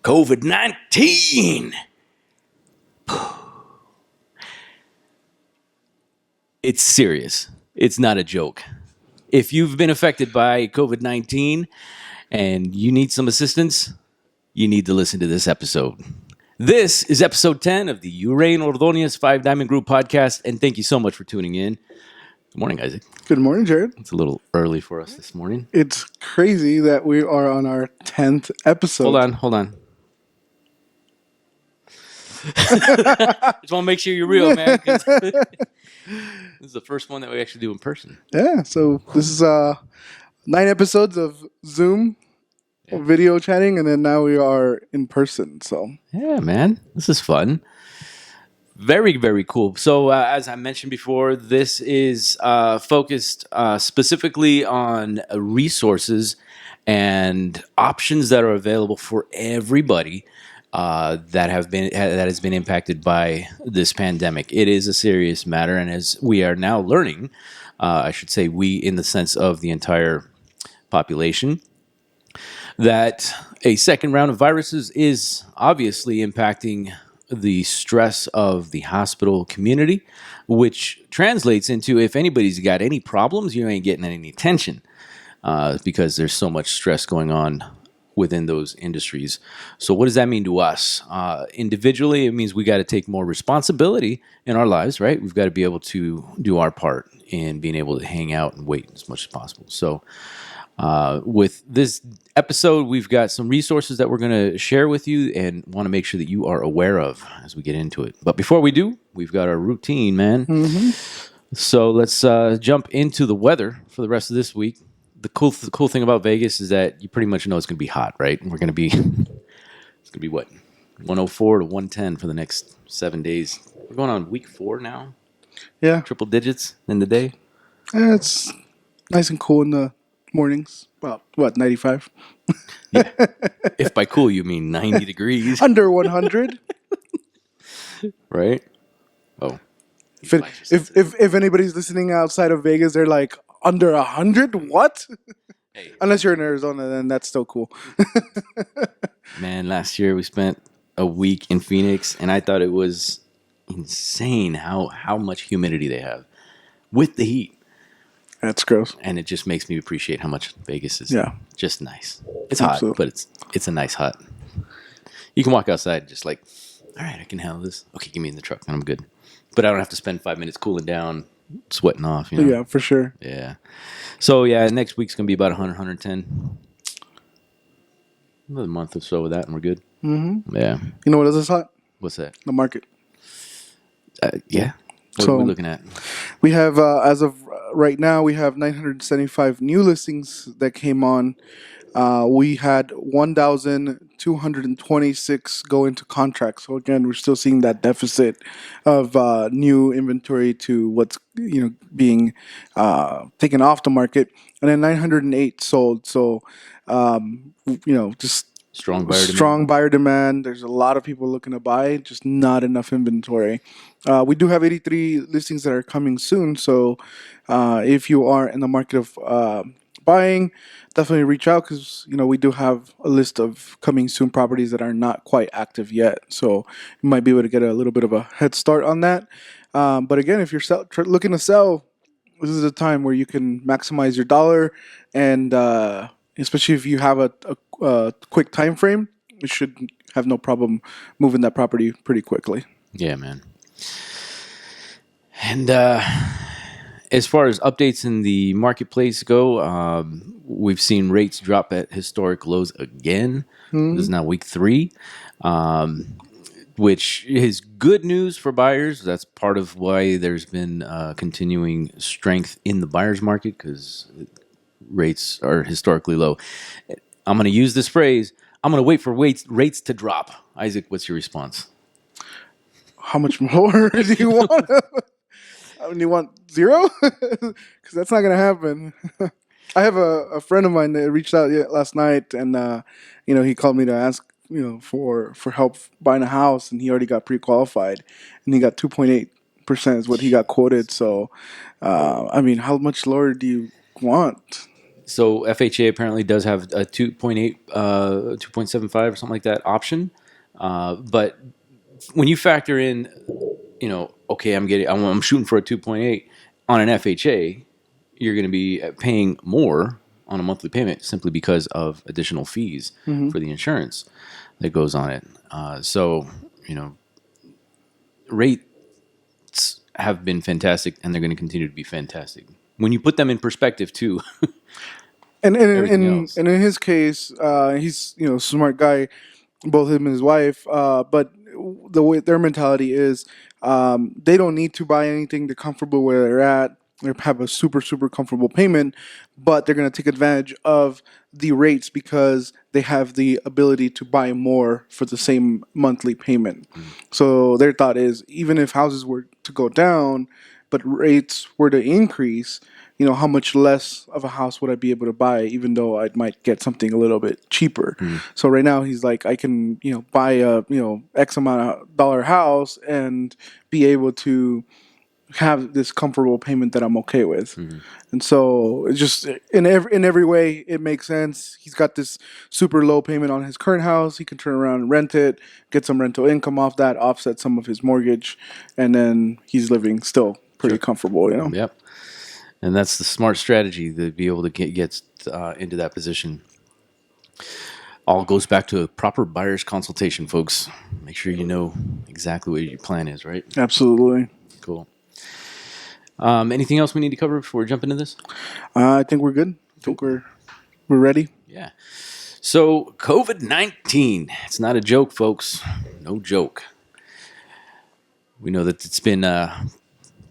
COVID-19. It's serious. It's not a joke. If you've been affected by COVID-19 and you need some assistance, you need to listen to this episode. This is episode 10 of the Uraine Ordonez 5 Diamond Group podcast, and thank you so much for tuning in. Good morning, Isaac. Good morning, Jared. It's a little early for us this morning. It's crazy that we are on our 10th episode. Hold on. Just want to make sure you're real, man. 'Cause this is the first one that we actually do in person. Yeah, so this is 9 episodes of Zoom video chatting, and then now we are in person. So Yeah, man. This is fun. Very, very cool. So, as I mentioned before, this is focused specifically on resources and options that are available for everybody that has been impacted by this pandemic. It is a serious matter, and as we are now learning, I should say we in the sense of the entire population, that a second round of viruses is obviously impacting the stress of the hospital community, which translates into if anybody's got any problems, you ain't getting any attention because there's so much stress going on within those industries. So what does that mean to us? Individually, it means we got to take more responsibility in our lives, right? We've got to be able to do our part in being able to hang out and wait as much as possible. So with this episode, we've got some resources that we're going to share with you and want to make sure that you are aware of as we get into it. But before we do, we've got our routine, man. Mm-hmm. So let's jump into the weather for the rest of this week. The cool thing about Vegas is that you pretty much know it's going to be hot, right? We're going to be, it's going to be what? 104 to 110 for the next 7 days. We're going on week 4 now. yeah, Triple digits in the day. it's nice and cool in the mornings. About, 95? Yeah. If by cool you mean 90 degrees. Under 100. Right? Oh. If anybody's listening outside of Vegas, they're like, under 100? What? Hey. Unless you're in Arizona, then that's still cool. Man, last year we spent a week in Phoenix, and I thought it was insane how much humidity they have with the heat. That's gross. And it just makes me appreciate how much Vegas is just nice. It's Absolutely. hot, but it's a nice hot. You can walk outside just like, all right, I can handle this. Okay, get me in the truck and I'm good. But I don't have to spend 5 minutes cooling down, sweating off. You know? Yeah, for sure. Yeah. So, yeah, next week's going to be about 100, 110. Another month or so with that and we're good. Mm-hmm. Yeah. You know what else is hot? What's that? The market. Yeah. What are we looking at? We have, as of right now, we have 975 new listings that came on. We had 1,226 go into contract. So again, we're still seeing that deficit of new inventory to what's being taken off the market, and then 908 sold. So just strong buyer demand. There's a lot of people looking to buy, just not enough inventory. We do have 83 listings that are coming soon. So if you are in the market of buying, definitely reach out because we do have a list of coming soon properties that are not quite active yet. So you might be able to get a little bit of a head start on that. But again, if you're looking to sell, this is a time where you can maximize your dollar, and especially if you have a quick time frame, you should have no problem moving that property pretty quickly. Yeah, man. And as far as updates in the marketplace go, we've seen rates drop at historic lows again. Mm-hmm. This is now week 3, which is good news for buyers. That's part of why there's been continuing strength in the buyer's market because rates are historically low. I'm going to use this phrase. I'm going to wait for rates to drop. Isaac, what's your response? How much more do you want? You want 0? Because that's not going to happen. I have a friend of mine that reached out last night, and he called me to ask for help buying a house, and he already got pre-qualified, and he got 2.8% is what he got quoted. So, how much lower do you want? So FHA apparently does have a 2.8, 2.75 or something like that option. But when you factor in, okay, I'm shooting for a 2.8 on an FHA, you're going to be paying more on a monthly payment simply because of additional fees for the insurance that goes on it. So, rates have been fantastic and they're going to continue to be fantastic. When you put them in perspective too, And everything else. in his case, he's a smart guy, both him and his wife. But the way their mentality is, they don't need to buy anything. They're comfortable where they're at. They have a super comfortable payment, but they're going to take advantage of the rates because they have the ability to buy more for the same monthly payment. So their thought is, even if houses were to go down, but rates were to increase, how much less of a house would I be able to buy, even though I might get something a little bit cheaper. So right now he's like, I can, buy a, X amount of dollar house and be able to have this comfortable payment that I'm okay with. And so it's just in every way it makes sense. He's got this super low payment on his current house. He can turn around and rent it, get some rental income off that, offset some of his mortgage, and then he's living still pretty comfortable. Yep. And that's the smart strategy to be able to get into that position. All goes back to a proper buyer's consultation, folks. Make sure you know exactly what your plan is, right? Absolutely. Cool. Anything else we need to cover before we jump into this? I think we're good. I think we're ready. Yeah. So COVID-19, it's not a joke, folks. No joke. We know that it's been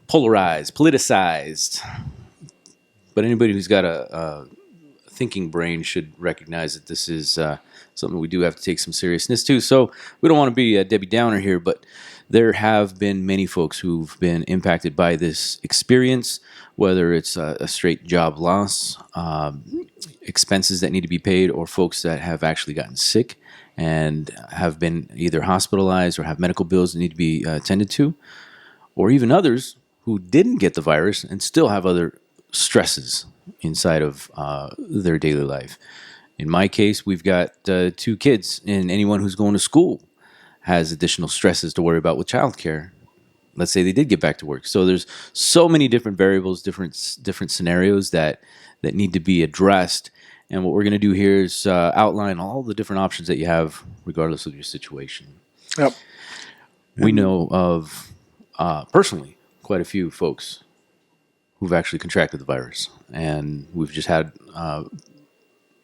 polarized, politicized, but anybody who's got a thinking brain should recognize that this is something we do have to take some seriousness to. So we don't want to be a Debbie Downer here, but there have been many folks who've been impacted by this experience, whether it's a straight job loss, expenses that need to be paid, or folks that have actually gotten sick and have been either hospitalized or have medical bills that need to be attended to, or even others who didn't get the virus and still have other stresses inside of their daily life. In my case, we've got 2 kids, and anyone who's going to school has additional stresses to worry about with childcare. Let's say they did get back to work. So there's so many different variables, different scenarios that need to be addressed. And what we're going to do here is outline all the different options that you have, regardless of your situation. Yep. We know of personally quite a few folks who've actually contracted the virus, and we've just had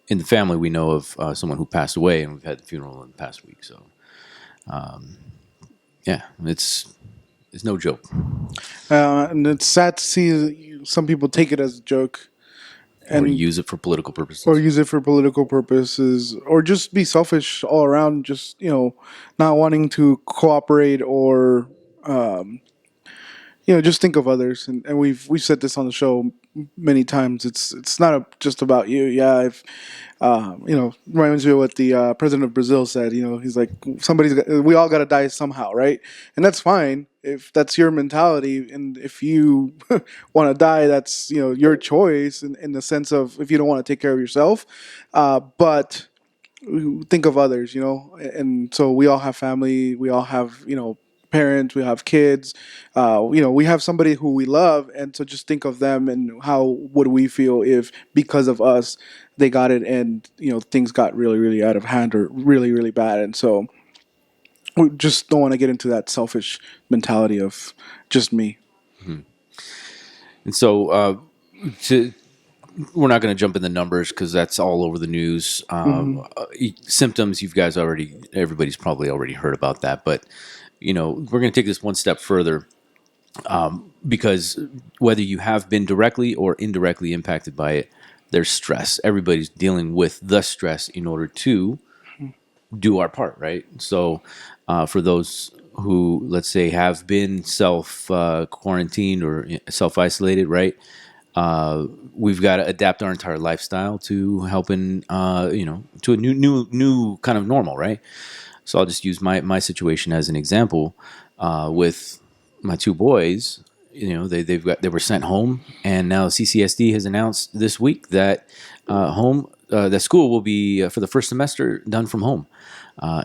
in the family we know of someone who passed away, and we've had the funeral in the past week. So, yeah, it's no joke. And it's sad to see that some people take it as a joke. Or use it for political purposes. Or use it for political purposes. Or just be selfish all around. Just, not wanting to cooperate or, just think of others. And we've said this on the show many times. It's not just about you. Yeah, if, reminds me of what the president of Brazil said. He's like, we all got to die somehow, right? And that's fine if that's your mentality, and if you want to die, that's your choice in the sense of if you don't want to take care of yourself, but think of others, and so we all have family, we all have parents, we have kids, we have somebody who we love, and so just think of them and how would we feel if because of us they got it and things got really really out of hand or really really bad. And so we just don't want to get into that selfish mentality of just me. And so we're not going to jump in the numbers because that's all over the news. Symptoms, everybody's probably already heard about that. But, we're going to take this one step further because whether you have been directly or indirectly impacted by it, there's stress. Everybody's dealing with the stress in order to do our part, right? So for those who, let's say, have been self-quarantined or self-isolated, right? We've got to adapt our entire lifestyle to helping, to a new kind of normal, right? So I'll just use my situation as an example. With my 2 boys, they were sent home, and now CCSD has announced this week that that school will be for the first semester done from home,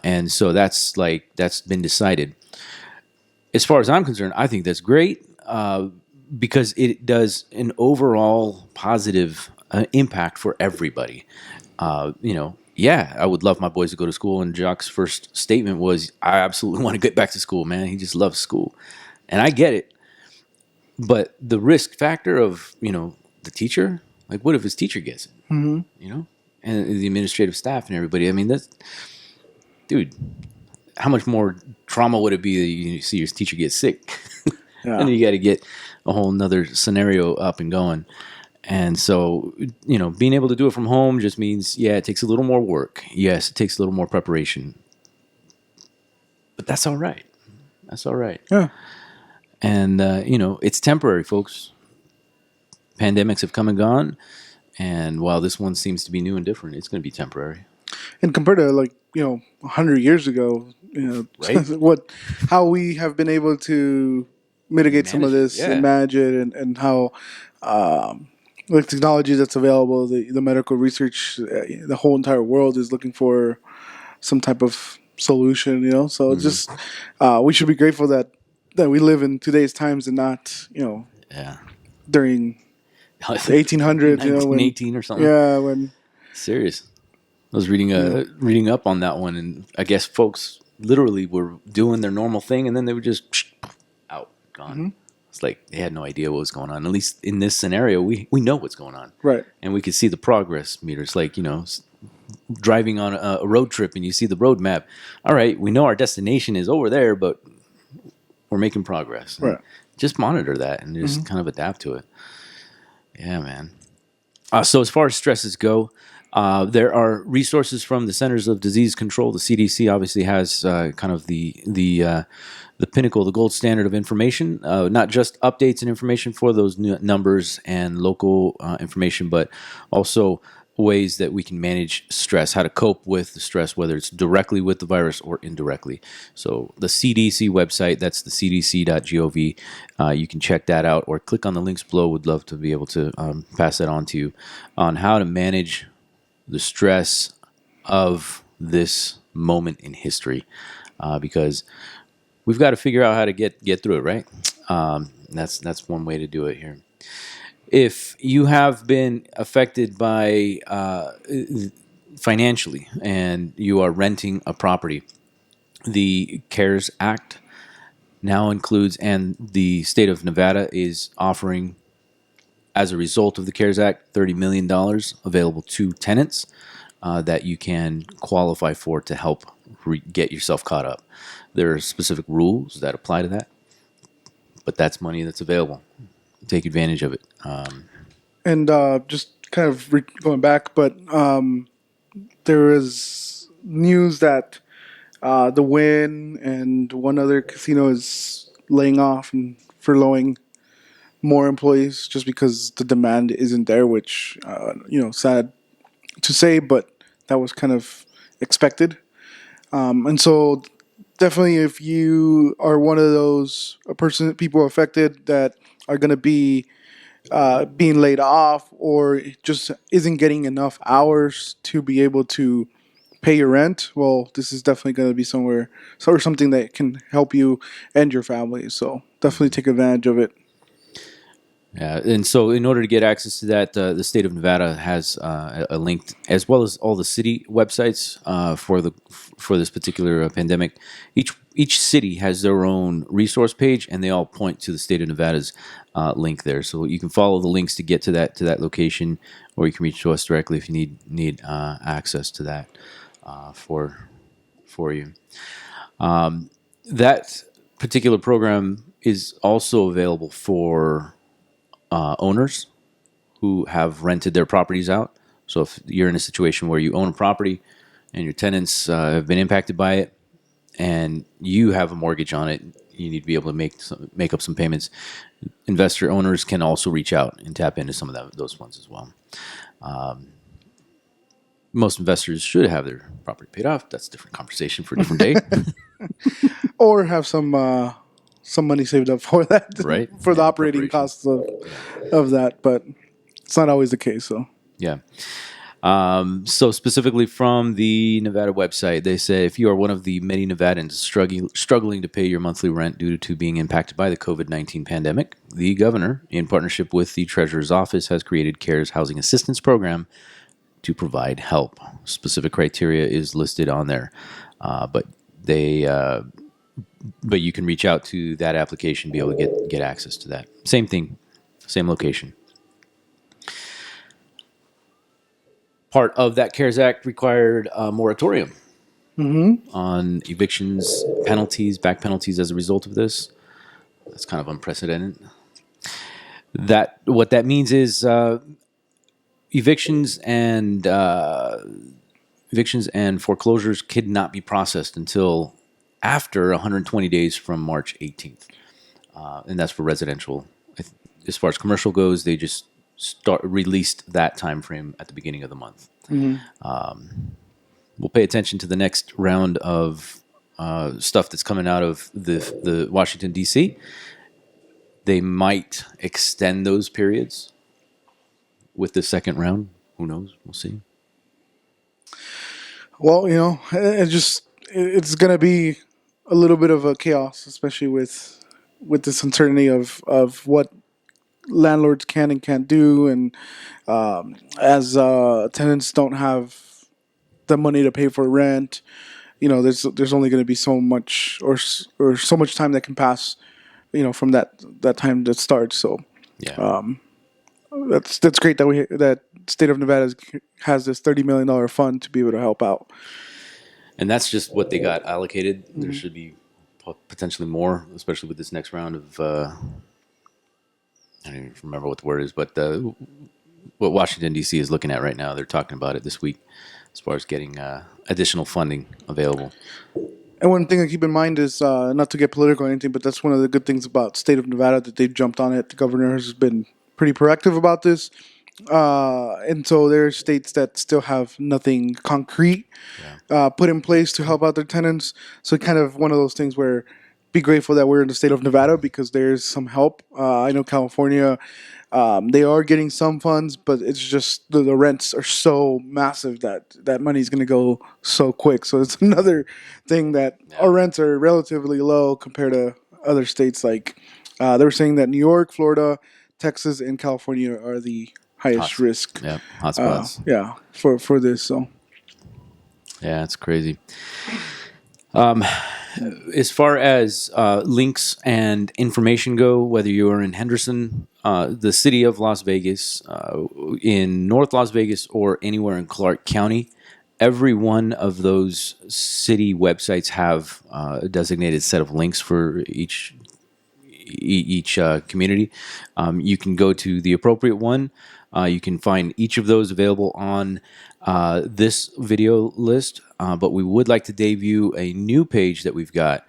and so that's been decided. As far as I'm concerned, I think that's great because it does an overall positive impact for everybody. Yeah, I would love my boys to go to school. And Jacques' first statement was, I absolutely want to get back to school, man. He just loves school. And I get it. But the risk factor of, the teacher, like what if his teacher gets it, and the administrative staff and everybody? I mean, dude, how much more trauma would it be that you see your teacher get sick? Yeah. And then you got to get a whole nother scenario up and going. And so, being able to do it from home just means, yeah, it takes a little more work. Yes, it takes a little more preparation. But that's all right. That's all right. Yeah. And, it's temporary, folks. Pandemics have come and gone. And while this one seems to be new and different, it's going to be temporary. And compared to 100 years ago, Right? how we have been able to mitigate some of Manage it, this yeah. and manage it, and how the technology that's available, the medical research, the whole entire world is looking for some type of solution. So it's just we should be grateful that we live in today's times and not Yeah. during the 1800s. 1918 or something. When Serious. I was reading up on that one, and I guess folks literally were doing their normal thing, and then they were just out, gone. It's like they had no idea what was going on. At least in this scenario, we know what's going on, right. and we could see the progress meters. Like driving on a road trip, and you see the road map. All right, we know our destination is over there, but we're making progress. Right. Just monitor that and just kind of adapt to it. Yeah, man. So as far as stresses go, there are resources from the Centers of Disease Control. The CDC obviously has kind of the pinnacle, the gold standard of information, not just updates and information for those numbers and local information, but also ways that we can manage stress, how to cope with the stress, whether it's directly with the virus or indirectly. So the CDC website, that's the cdc.gov. You can check that out or click on the links below. Would love to be able to pass that on to you on how to manage the stress of this moment in history, because we've got to figure out how to get through it, right? That's one way to do it here. If you have been affected by financially and you are renting a property, the CARES Act now includes, and the state of Nevada is offering, as a result of the CARES Act, $30 million available to tenants that you can qualify for to help get yourself caught up. There are specific rules that apply to that, but that's money that's available. Take advantage of it. And just kind of going back, but there is news that the Wynn and one other casino is laying off and furloughing more employees just because the demand isn't there, which sad to say, but that was kind of expected. And so definitely, if you are one of those people affected that are going to be being laid off or just isn't getting enough hours to be able to pay your rent, well, this is definitely going to be something that can help you and your family. So definitely take advantage of it. Yeah, and so in order to get access to that, the state of Nevada has a link, as well as all the city websites for this particular pandemic. Each city has their own resource page, and they all point to the state of Nevada's link there. So you can follow the links to get to that location, or you can reach to us directly if you need access to that for you. That particular program is also available for owners who have rented their properties out. So if you're in a situation where you own a property and your tenants have been impacted by it, and you have a mortgage on it, you need to be able to make up some payments. Investor owners can also reach out and tap into some of those funds as well. Most investors should have their property paid off. That's a different conversation for a different day. Or have some some money saved up for that, Right. for the Yeah, operating preparation. costs of that. But it's not always the case. So Yeah. So specifically from the Nevada website, they say if you are one of the many Nevadans struggling to pay your monthly rent due to being impacted by the COVID-19 pandemic, the governor, in partnership with the treasurer's office, has created CARES Housing Assistance Program to provide help. Specific criteria is listed on there, but they but you can reach out to that application, be able to get access to that. Same thing, same location. Part of that CARES Act required a moratorium on evictions, penalties, back penalties as a result of this. That's kind of unprecedented. That what that means is evictions and foreclosures could not be processed until after 120 days from March 18th, and that's for residential. As far as commercial goes, they just released that time frame at the beginning of the month. We'll pay attention to the next round of stuff that's coming out of the Washington D.C. They might extend those periods with the second round. Who knows? We'll see. well, it's gonna be a little bit of a chaos, especially with this uncertainty of what landlords can and can't do, and as tenants don't have the money to pay for rent, there's only going to be so much or so much time that can pass, from that time that starts. So Yeah. that's great that state of Nevada has this $30 million fund to be able to help out. And that's just what they got allocated. There should be potentially more, especially with this next round of. I don't even remember what the word is, but what Washington D.C. is looking at right now, they're talking about it this week, as far as getting additional funding available. And one thing to keep in mind is not to get political or anything, but that's one of the good things about state of Nevada that they've jumped on it. The governor has been pretty proactive about this. And so there are states that still have nothing concrete put in place to help out their tenants. So kind of one of those things where be grateful that we're in the state of Nevada because there's some help. I know California, they are getting some funds, but it's just the rents are so massive that money's going to go so quick. So it's another thing that our rents are relatively low compared to other states. Like they were saying that New York, Florida, Texas, and California are the highest risk. Yeah, hotspots. For this. So yeah, it's crazy. As far as links and information go, whether you are in Henderson, the city of Las Vegas, in North Las Vegas, or anywhere in Clark County, every one of those city websites have a designated set of links for each community. You can go to the appropriate one. You can find each of those available on this video list, but we would like to debut a new page that we've got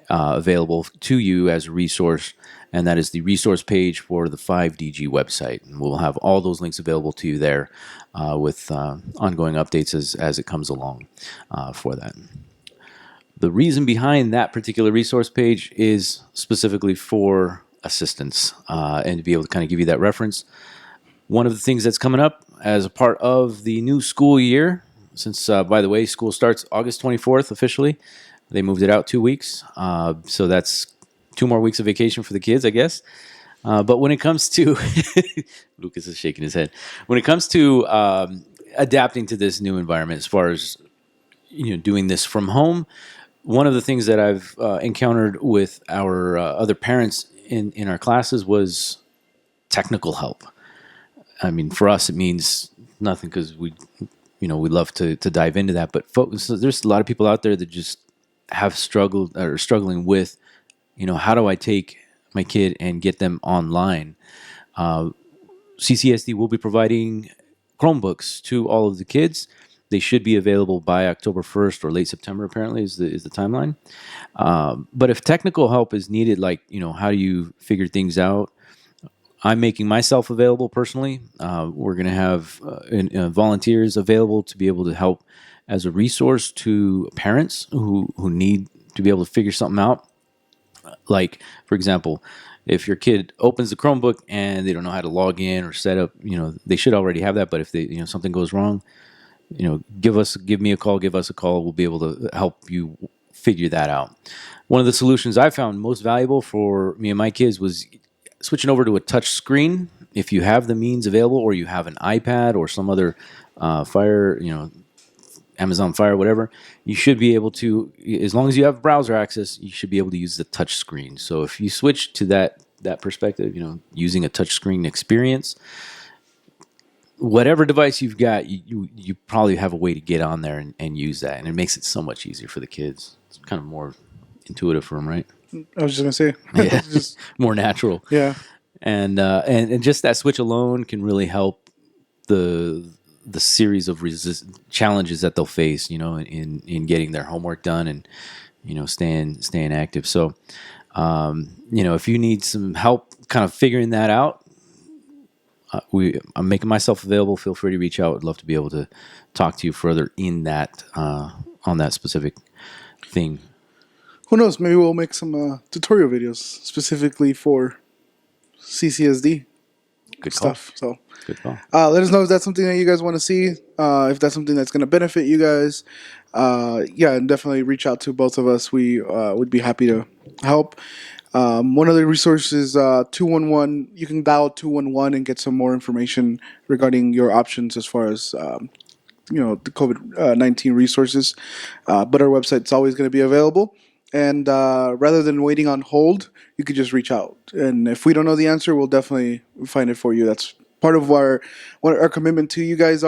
available to you as a resource, and that is the resource page for the 5DG website. And we'll have all those links available to you there with ongoing updates as it comes along for that. The reason behind that particular resource page is specifically for assistance and to be able to kind of give you that reference. One of the things that's coming up as a part of the new school year, since, by the way, school starts August 24th officially. They moved it out 2 weeks. So that's 2 more weeks of vacation for the kids, I guess. But when it comes to, Lucas is shaking his head. When it comes to adapting to this new environment, as far as doing this from home, one of the things that I've encountered with our other parents in our classes was technical help. I mean, for us, it means nothing because we love to dive into that. But folks, there's a lot of people out there that just have struggled or struggling with, how do I take my kid and get them online? CCSD will be providing Chromebooks to all of the kids. They should be available by October 1st or late September, apparently, is the timeline. But if technical help is needed, like, how do you figure things out? I'm making myself available personally. We're going to have volunteers available to be able to help as a resource to parents who need to be able to figure something out. Like, for example, if your kid opens the Chromebook and they don't know how to log in or set up, they should already have that. But if something goes wrong, give me a call, give us a call. We'll be able to help you figure that out. One of the solutions I found most valuable for me and my kids was switching over to a touch screen. If you have the means available, or you have an iPad or some other Fire, Amazon Fire, whatever, you should be able to, as long as you have browser access, you should be able to use the touch screen. So if you switch to that perspective, using a touch screen experience, whatever device you've got, you probably have a way to get on there and use that, and it makes it so much easier for the kids. It's kind of more intuitive for them, right? I was just gonna say, Yeah, just more natural. yeah, And just that switch alone can really help the series of challenges that they'll face, in getting their homework done and staying active. So, if you need some help, kind of figuring that out, I'm making myself available. Feel free to reach out. I'd love to be able to talk to you further in that on that specific thing. who knows? Maybe we'll make some tutorial videos specifically for CCSD Good call. stuff. So Good call. let us know if that's something that you guys want to see. If that's something that's going to benefit you guys, yeah, and definitely reach out to both of us. We would be happy to help. One of the resources, 211. You can dial 211 and get some more information regarding your options as far as the COVID-19 resources. But our website's always going to be available. And rather than waiting on hold, you could just reach out. And if we don't know the answer, we'll definitely find it for you. That's part of what our commitment to you guys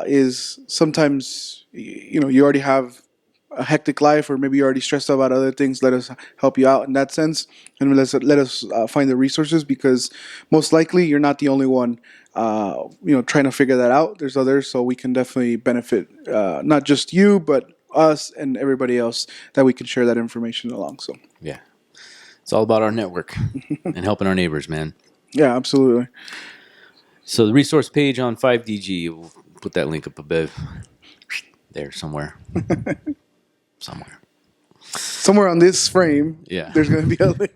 is sometimes, you already have a hectic life, or maybe you're already stressed out about other things. Let us help you out in that sense, and let us find the resources, because most likely you're not the only one trying to figure that out. There's others, so we can definitely benefit, not just you, but us and everybody else, that we can share that information along. So Yeah, it's all about our network and helping our neighbors, man. yeah, absolutely. So the resource page on 5DG, we'll put that link up above there somewhere. Somewhere on this frame, Yeah. there's going to be a link.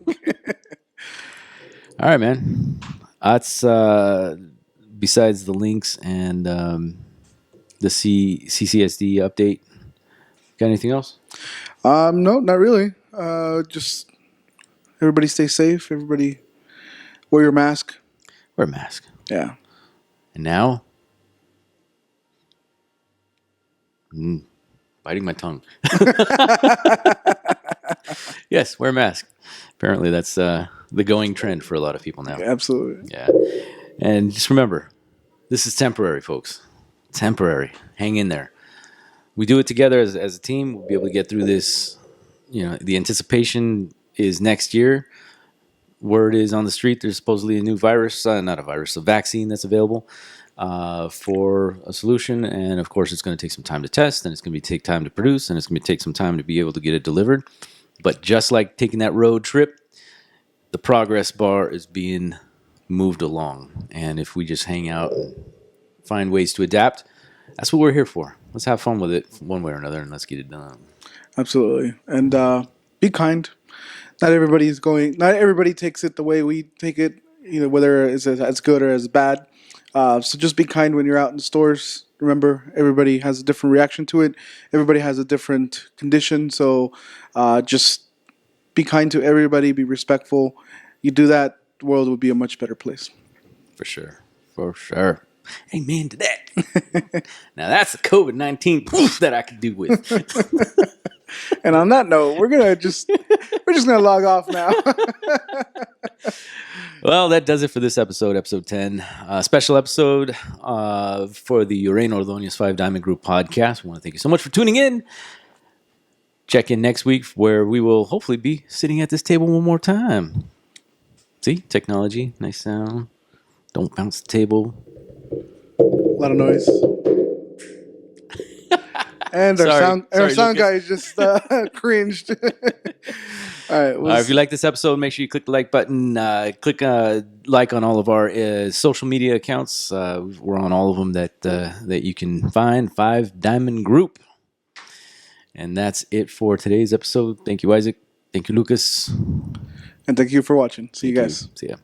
All right, man. That's besides the links and the CCSD update. Got anything else? No, not really. Just everybody stay safe. Everybody wear your mask. Wear a mask. Yeah. And now, biting my tongue. Yes, wear a mask. Apparently, that's the going trend for a lot of people now. Absolutely. Yeah. And just remember, this is temporary, folks. Temporary. Hang in there. We do it together as a team. We'll be able to get through this. The anticipation is next year. Word is on the street there's supposedly a new virus, not a virus, a vaccine that's available for a solution. And of course, it's going to take some time to test, and it's going to take time to produce, and it's going to take some time to be able to get it delivered. But just like taking that road trip, the progress bar is being moved along. And if we just hang out and find ways to adapt, that's what we're here for. Let's have fun with it one way or another, and let's get it done. Absolutely. And be kind. Not everybody takes it the way we take it, whether it's as good or as bad. So just be kind when you're out in the stores. Remember, everybody has a different reaction to it. Everybody has a different condition. So just be kind to everybody. Be respectful. You do that, the world would be a much better place. For sure. For sure. Amen to that. Now that's the COVID-19 proof that I could do with. And on that note, we're just gonna log off now. Well, that does it for this episode 10. Special episode for the Uraine Ordonez 5 Diamond Group podcast. We want to thank you so much for tuning in. Check in next week, where we will hopefully be sitting at this table one more time. See? Technology. Nice sound. Don't bounce the table. A lot of noise. And our sound guy just cringed. All right. If you like this episode, make sure you click the like button. Click like on all of our social media accounts. We're on all of them that you can find. 5 Diamond Group. And that's it for today's episode. Thank you, Isaac. Thank you, Lucas. And thank you for watching. See you Thank you. guys. See ya.